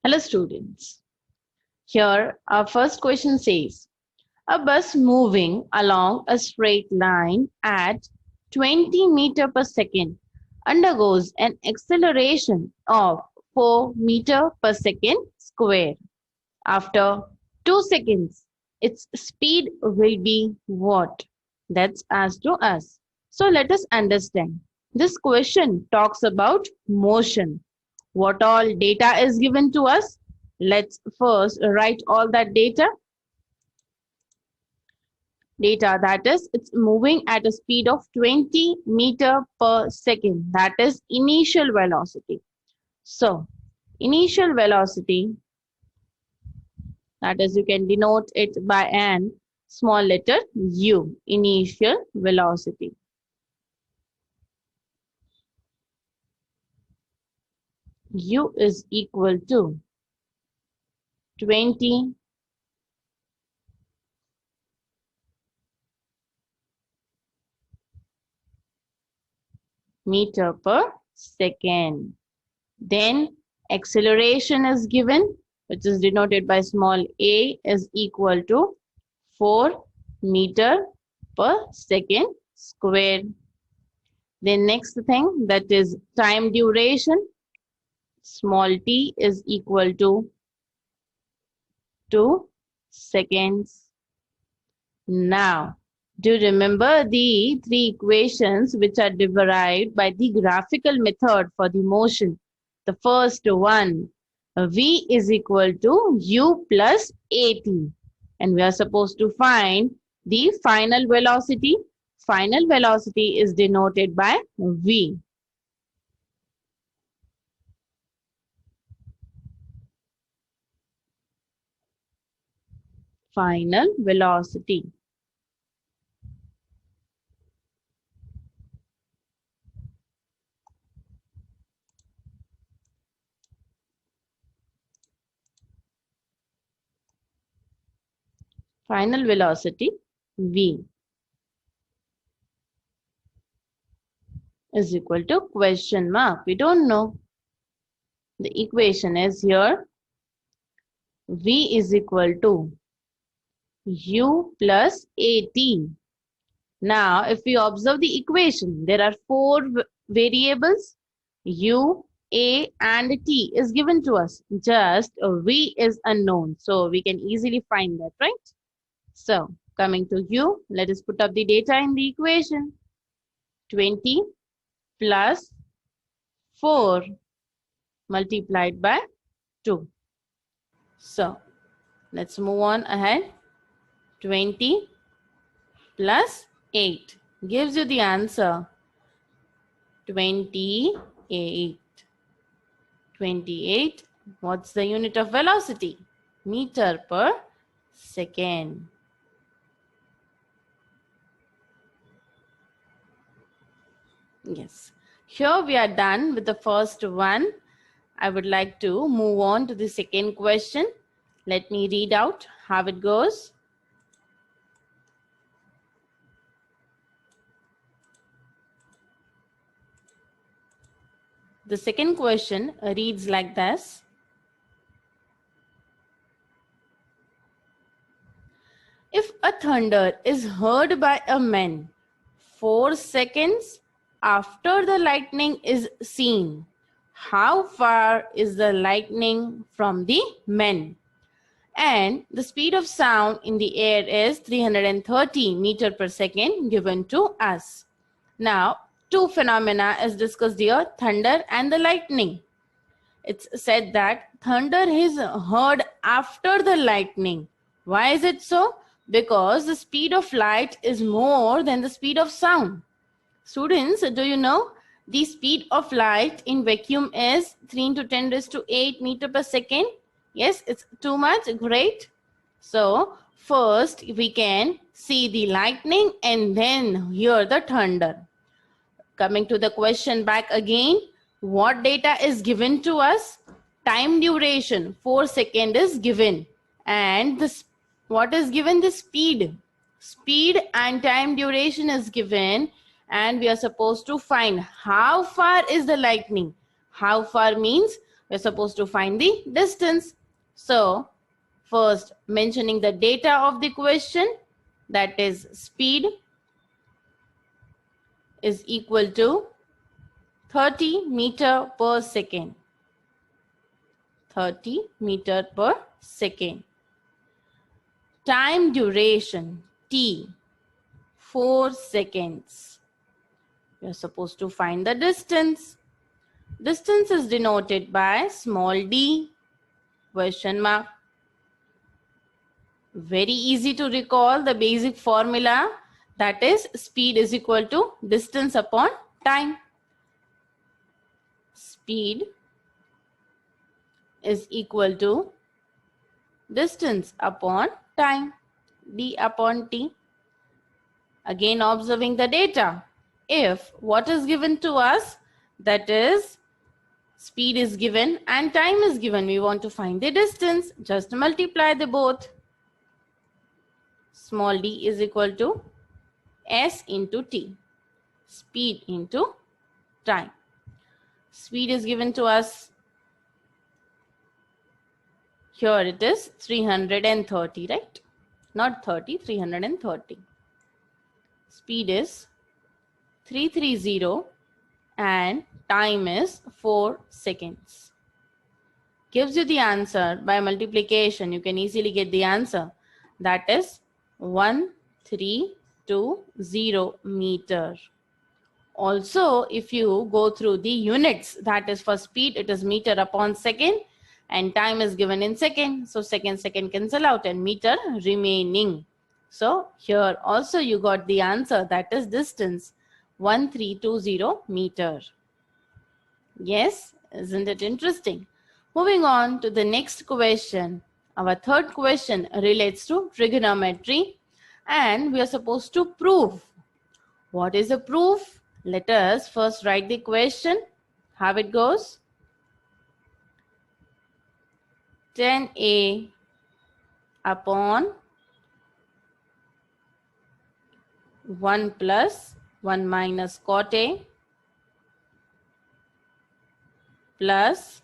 Hello students. Here our first question says, a bus moving along a straight line at 20 meter per second undergoes an acceleration of 4 meter per second square. After 2 seconds, its speed will be what? That's asked to us. So let us understand. This question talks about motion. What all data is given to us? Let's first write all that data. Data that is, it's moving at a speed of 20 meter per second. That is initial velocity. So, initial velocity, that is, you can denote it by an small letter u, initial velocity. U is equal to 20 meter per second. Then acceleration is given, which is denoted by small a, is equal to 4 meter per second square. Then next thing, that is time duration, small t is equal to 2 seconds. Now, do you remember the three equations which are derived by the graphical method for the motion? The first one, v is equal to u plus at. And we are supposed to find the final velocity. Final velocity is denoted by v. Final velocity. Final velocity v is equal to question mark. We don't know. The equation is here. V is equal to u plus at. Now, if we observe the equation, there are four variables, u, a, and t is given to us. Just v is unknown. So, we can easily find that, right? So, coming to u, let us put up the data in the equation. 20 plus 4 multiplied by 2. So, let's move on ahead. 20 plus 8 gives you the answer 28. 28. What's the unit of velocity? Meter per second. Yes. Here we are done with the first one. I would like to move on to the second question. Let me read out how it goes. The second question reads like this. If a thunder is heard by a man 4 seconds after the lightning is seen, how far is the lightning from the man? And the speed of sound in the air is 330 meter per second given to us. Now, two phenomena is discussed here, thunder and the lightning. It's said that thunder is heard after the lightning. Why is it so? Because the speed of light is more than the speed of sound. Students, do you know the speed of light in vacuum is 3 into 10 raised to 8 meter per second? Yes, it's too much. Great. So, first we can see the lightning and then hear the thunder. Coming to the question back again, what data is given to us? Time duration, 4 seconds is given. And this, what is given? The speed. Speed and time duration is given. And we are supposed to find how far is the lightning. How far means we're supposed to find the distance. So first, mentioning the data of the question, that is speed is equal to 30 meter per second. 30 meter per second. Time duration, T, 4 seconds. You're supposed to find the distance. Distance is denoted by small d, question mark. Very easy to recall the basic formula, that is speed is equal to distance upon time. Speed is equal to distance upon time, d upon t. Again, observing the data. If what is given to us, that is speed is given and time is given, we want to find the distance, just multiply the both. Small d is equal to s into t, speed into time. Speed is given to us, here it is 330, right? Not 30, 330. Speed is 330 and time is 4 seconds. Gives you the answer by multiplication. You can easily get the answer. That is 1320 meter. Also, if you go through the units, that is for speed, it is meter upon second and time is given in second. So second cancel out and meter remaining. So here also you got the answer, that is distance 1320 meter. Yes, isn't it interesting? Moving on to the next question. Our third question relates to trigonometry and we are supposed to prove. What is a proof? Let us first write the question. How it goes? 10a upon 1 plus 1 minus cot A plus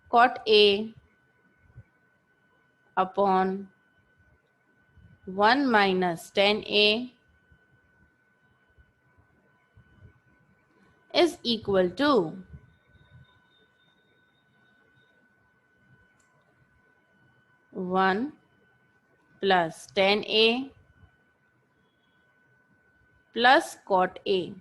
cot A upon 1 minus 10a is equal to 1 plus 10a plus cot A.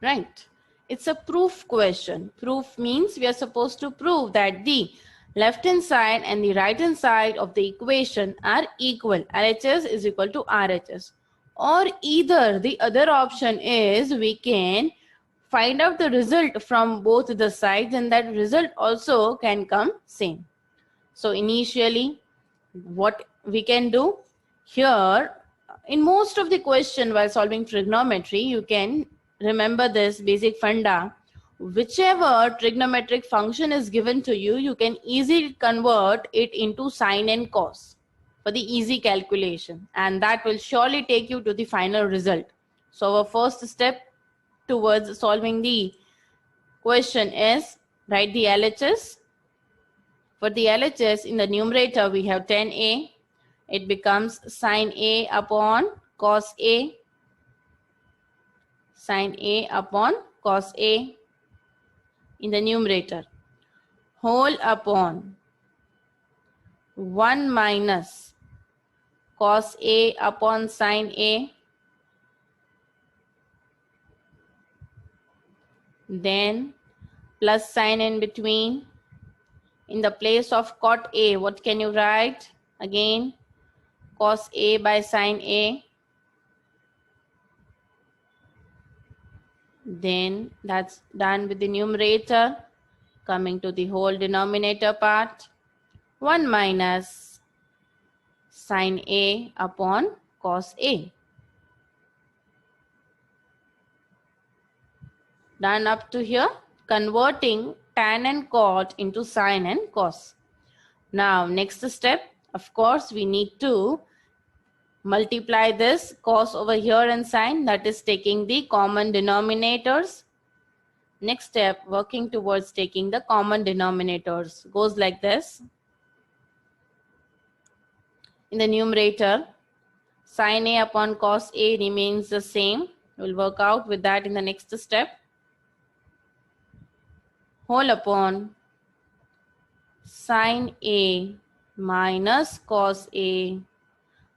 Right. It's a proof question. Proof means we are supposed to prove that the left hand side and the right hand side of the equation are equal. LHS is equal to RHS. Or either the other option is we can find out the result from both the sides and that result also can come same. So initially what we can do here, in most of the question while solving trigonometry, you can remember this basic funda. Whichever trigonometric function is given to you, you can easily convert it into sine and cos for the easy calculation, and that will surely take you to the final result. So our first step towards solving the question is write the LHS. For the LHS, in the numerator we have 10a. It becomes sine A upon cos A. Sine A upon cos A in the numerator. Whole upon 1 minus cos A upon sine A. Then plus sign in between. In the place of cot A, what can you write? Again, cos A by sine A. Then that's done with the numerator. Coming to the whole denominator part. 1 minus sine A upon cos A. Done up to here. Converting tan and cot into sine and cos. Now next step, of course we need to multiply this cos over here and sine, that is taking the common denominators. Next step, working towards taking the common denominators, goes like this. In the numerator, sin A upon cos A remains the same. We'll work out with that in the next step. Whole upon sin A minus cos A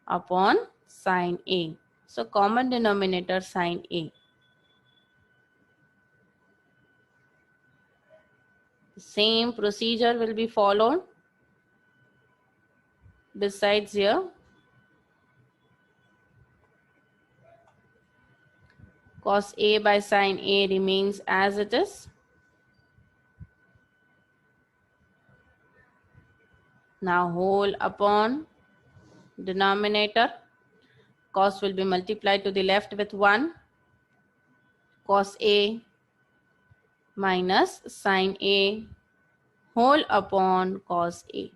upon sin A. So common denominator sin A. The same procedure will be followed. Besides here, cos A by sin A remains as it is. Now whole upon denominator. Cos will be multiplied to the left with 1. Cos A minus sin A whole upon cos A.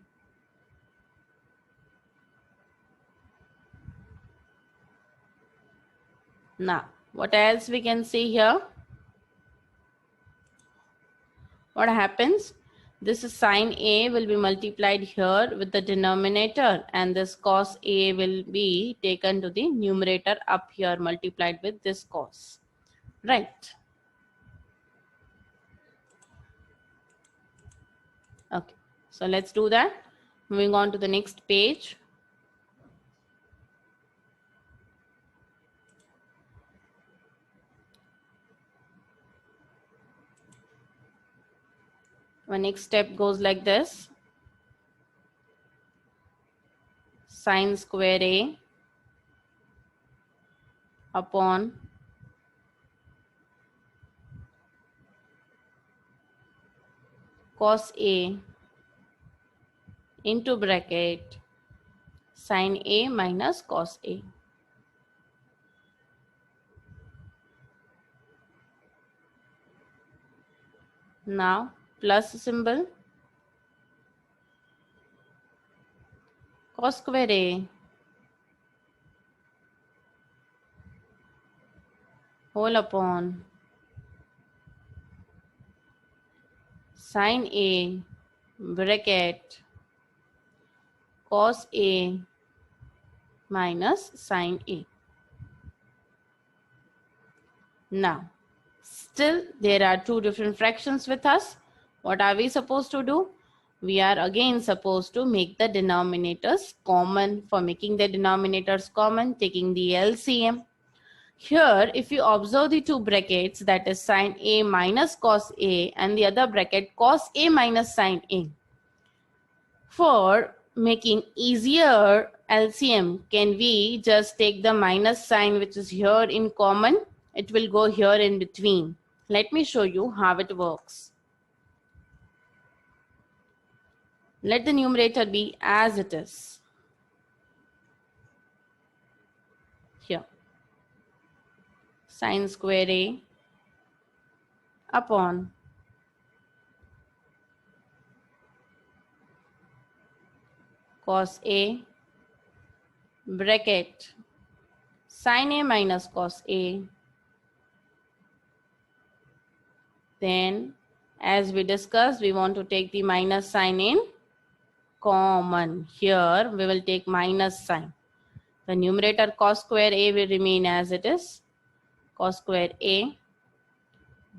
Now, what else we can see here? What happens? This sin A will be multiplied here with the denominator, and this cos A will be taken to the numerator up here, multiplied with this cos. Right. Okay. So let's do that. Moving on to the next page. Our next step goes like this. Sin square A upon cos A into bracket sin A minus cos A. Now plus symbol, cos square A whole upon sin A bracket cos A minus sin A. Now, still there are two different fractions with us. What are we supposed to do? We are again supposed to make the denominators common. For making the denominators common, taking the LCM. Here, if you observe the two brackets, that is sin A minus cos A, and the other bracket cos A minus sin A. For making easier LCM, can we just take the minus sign which is here in common? It will go here in between. Let me show you how it works. Let the numerator be as it is. Here. Sin square A upon cos A bracket sin A minus cos A. Then, as we discussed, we want to take the minus sign in common. Here, we will take minus sign. The numerator cos square A will remain as it is. Cos square A.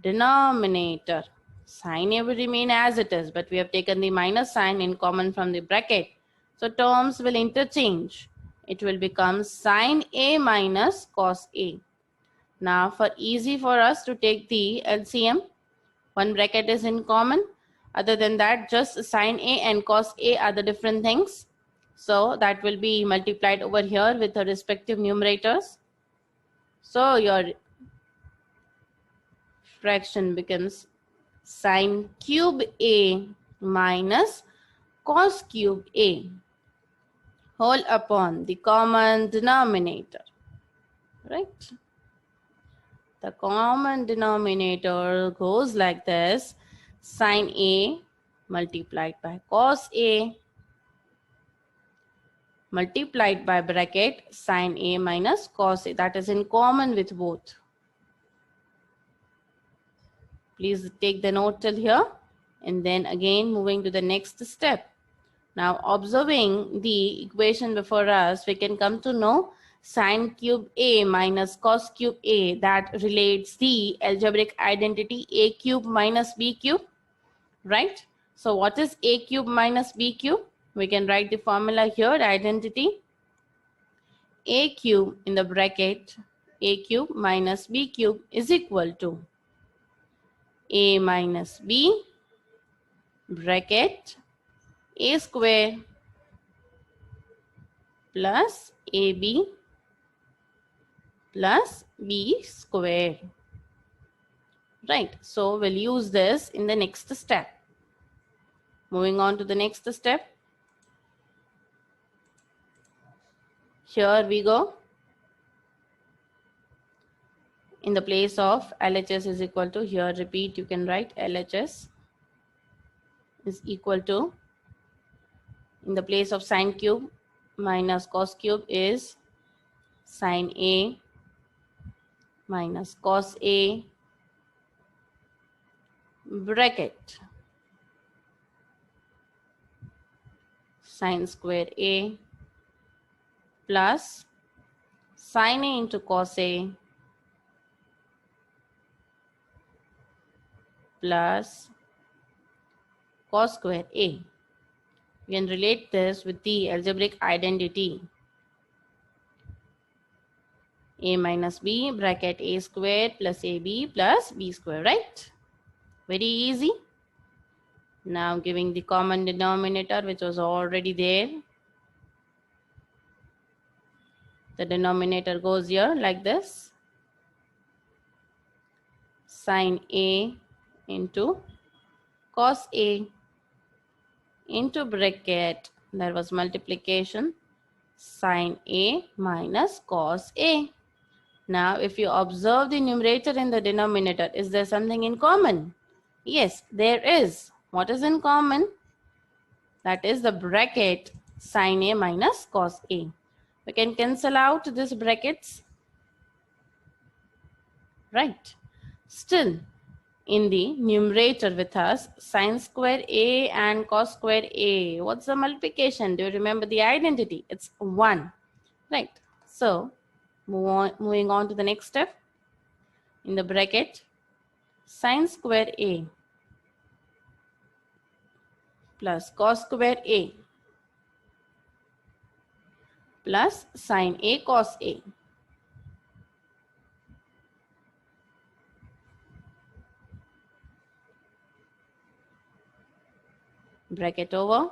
Denominator sin A will remain as it is, but we have taken the minus sign in common from the bracket. So terms will interchange. It will become sin A minus cos A. Now, for easy for us to take the LCM, one bracket is in common. Other than that, just sin A and cos A are the different things. So that will be multiplied over here with the respective numerators. So your fraction becomes sin cube A minus cos cube A whole upon the common denominator. Right? The common denominator goes like this. Sin A multiplied by cos A multiplied by bracket sin A minus cos A. That is in common with both. Please take the note till here, and then again moving to the next step. Now observing the equation before us, we can come to know sine cube A minus cos cube A, that relates the algebraic identity A cube minus B cube, right? So what is A cube minus B cube? We can write the formula here, identity A cube in the bracket A cube minus B cube is equal to A minus B bracket A square plus AB plus B square. Right, so we'll use this in the next step. Moving on to the next step. Here we go. In the place of LHS is equal to, here repeat, you can write LHS is equal to, in the place of sine cube minus cos cube is sine A minus cos A bracket sine square A plus sine A into cos A plus cos square A. We can relate this with the algebraic identity A minus B bracket A square plus AB plus B square, right? Very easy. Now giving the common denominator which was already there. The denominator goes here like this. Sine A into cos A into bracket, there was multiplication, sine A minus cos A. Now if you observe the numerator and the denominator, is there something in common? Yes, there is. What is in common? That is the bracket sine A minus cos A. We can cancel out these brackets. Right. Still, in the numerator with us, sine square A and cos square A. What's the multiplication? Do you remember the identity? It's 1. Right. So, moving on to the next step. In the bracket, sine square A plus cos square A plus sine A cos A. Bracket over,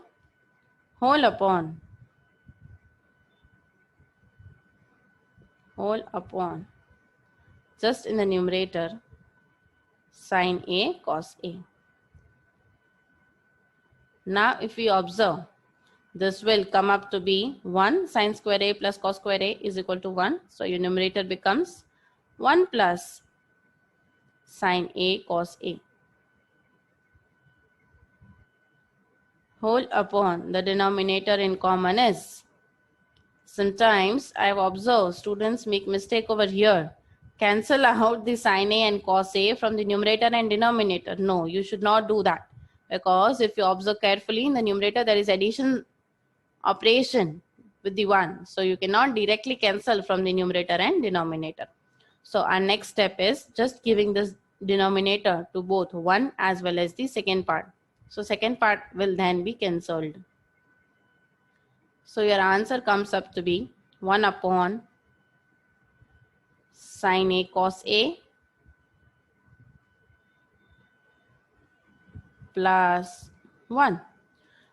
whole upon just in the numerator sine A cos A. Now if we observe, this will come up to be 1. Sine square A plus cos square A is equal to 1. So your numerator becomes 1 plus sine A cos A whole upon the denominator in common is. Sometimes I have observed students make mistake over here. Cancel out the sine A and cos A from the numerator and denominator. No, you should not do that. Because if you observe carefully, in the numerator there is addition operation with the 1. So you cannot directly cancel from the numerator and denominator. So our next step is just giving this denominator to both 1 as well as the second part. So second part will then be cancelled. So your answer comes up to be 1 upon sine A cos A plus 1.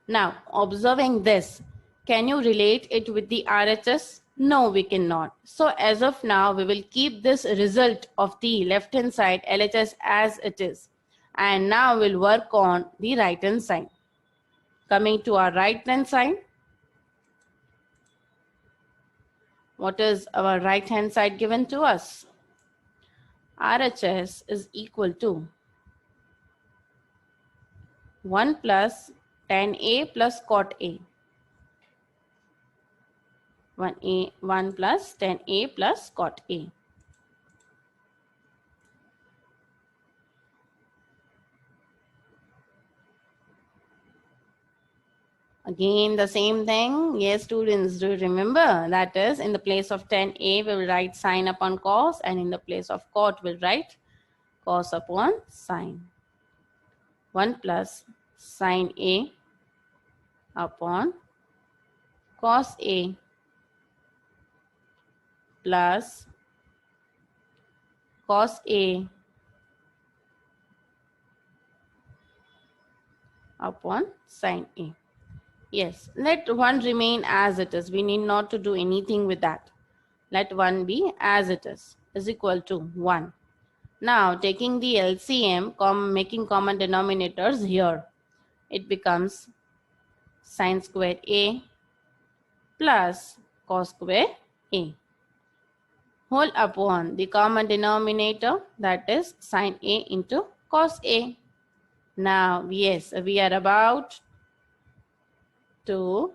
Now observing this, can you relate it with the RHS? No, we cannot. So as of now, we will keep this result of the left hand side LHS as it is. And now we'll work on the right hand side. Coming to our right hand side. What is our right hand side given to us? RHS is equal to 1 plus tan A plus cot A. 1 plus tan A plus cot A. Again, the same thing. Yes, students, do you remember? That is, in the place of 10a, we will write sine upon cos, and in the place of cot, we'll write cos upon sine. 1 plus sine a upon cos a plus cos a upon sine a. Yes, let 1 remain as it is. We need not to do anything with that. Let 1 be as it is equal to 1. Now, taking the LCM, making common denominators here, it becomes sine square A plus cos square A whole upon the common denominator, that is sine A into cos A. Now, yes, we are about to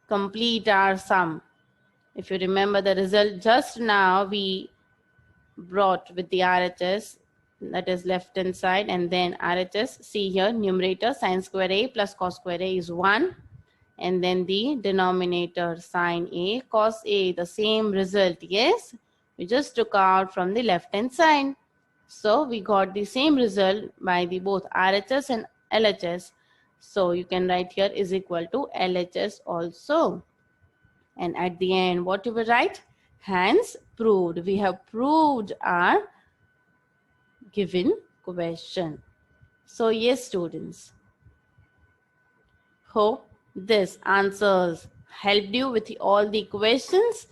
complete our sum. If you remember the result just now, we brought with the RHS, that is left hand side, and then RHS. See here, numerator sine square A plus cos square A is 1, and then the denominator sine A cos A, the same result. Yes, we just took out from the left hand side, so we got the same result by the both RHS and LHS. So you can write here is equal to LHS also. And at the end, what you will write? Hence proved. We have proved our given question. So yes, students, hope this answers helped you with all the questions.